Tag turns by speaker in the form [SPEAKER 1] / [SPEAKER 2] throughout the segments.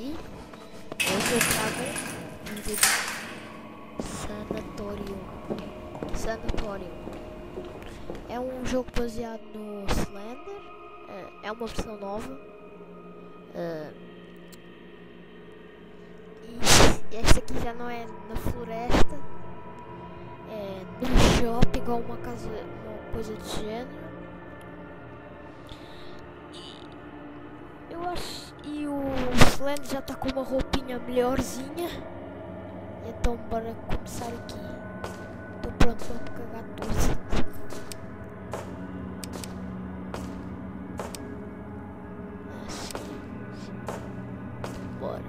[SPEAKER 1] aí. Hoje eu trago um vídeo de Sanatorium. É um jogo baseado no Slender. É uma versão nova. E esta aqui já não é na floresta. É no shopping, igual uma coisa de género. Eu acho. E o Slender já está com uma roupinha melhorzinha. Então bora começar aqui. Estou pronto para cagar tudo. Bora.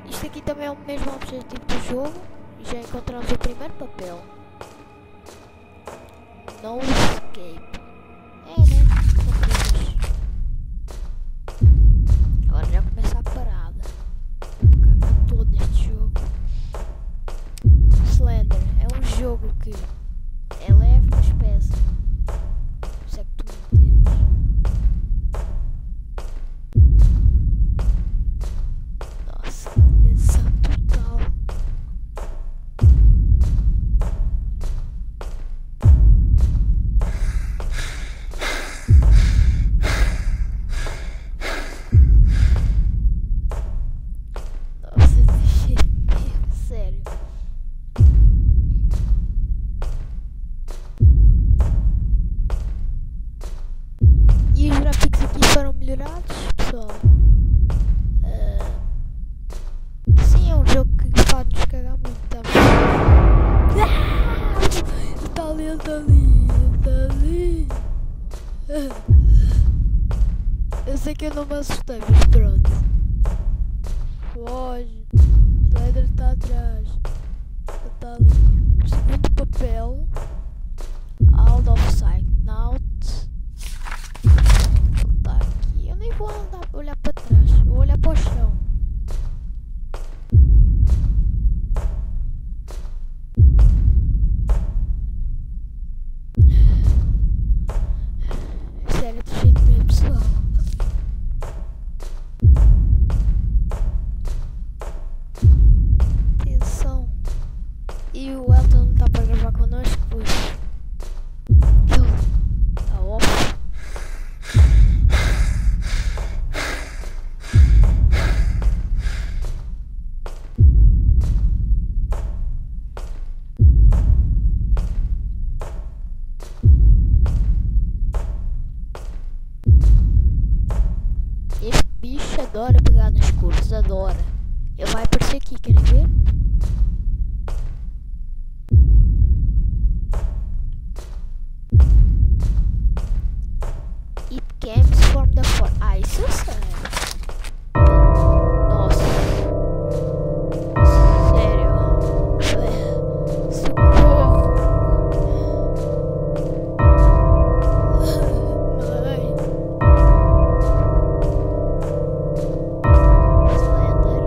[SPEAKER 1] Isto aqui também é o mesmo objetivo do jogo. Já encontramos o primeiro papel. No escape. Né? Agora já começa a parada. Vou cagar todo neste jogo. Slender é um jogo que é leve, mas pesa. Isso é que tu me entendes. Nossa, tensão total. Sério. E os gráficos aqui foram melhorados, pessoal. Sim, é um jogo que faz-nos cagar muito também. Está ali. Eu sei que eu não me assustei, mas pronto. Foge. O Slender está atrás. Está ali. O segundo papel. Out of sight. Out. Ele está aqui. Eu nem vou olhar para trás. Eu vou olhar para o chão. Sério, de jeito mesmo, pessoal. E o Elton não está para gravar connosco, pois ele está off. Este bicho adora pegar nos cursos, adora. Ele vai aparecer aqui, querem ver? From the fort. Isso eu sei. Nossa. Sério. Socorro. Mãe. Slender.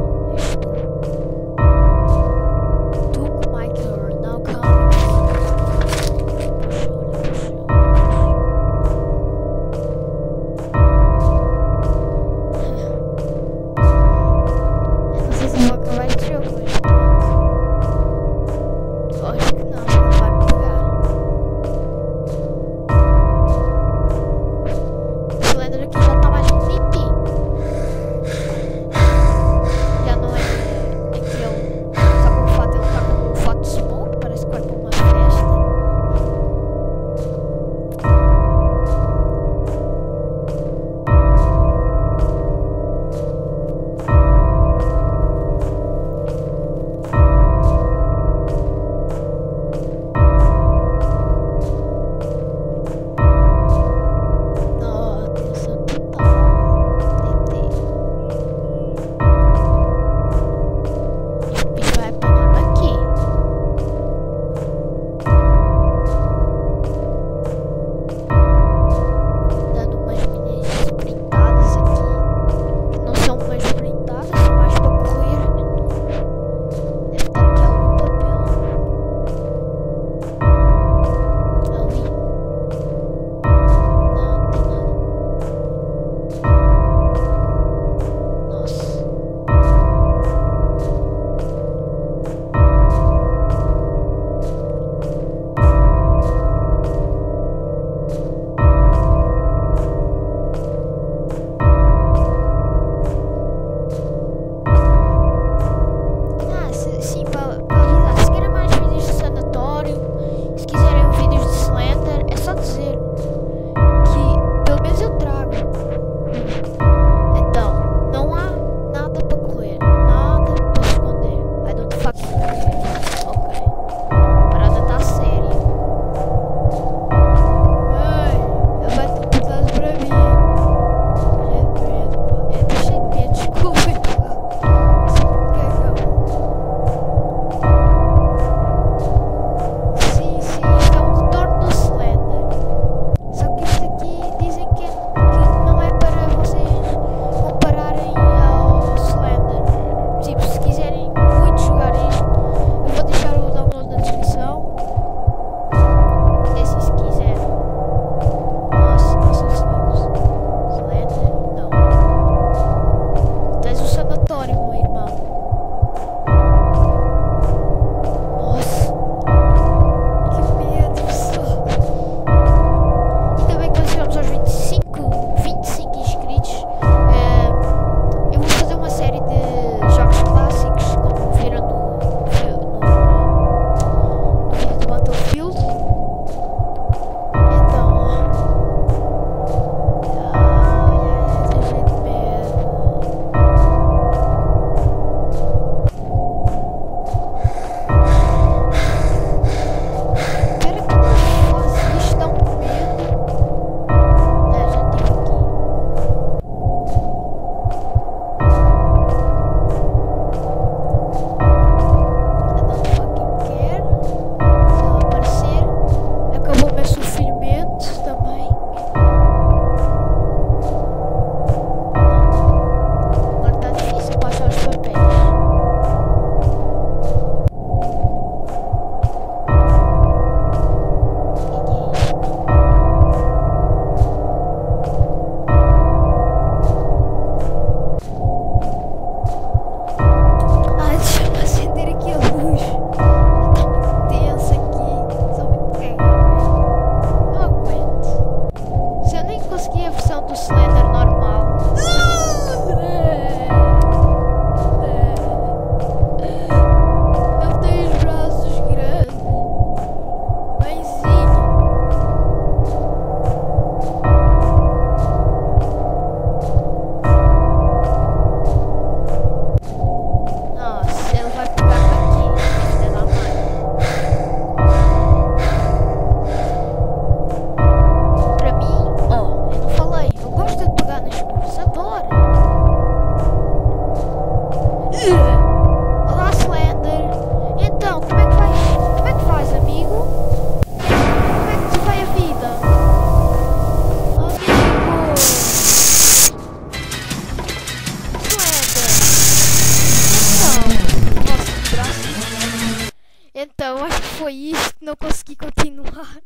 [SPEAKER 1] foi isto, não consegui continuar.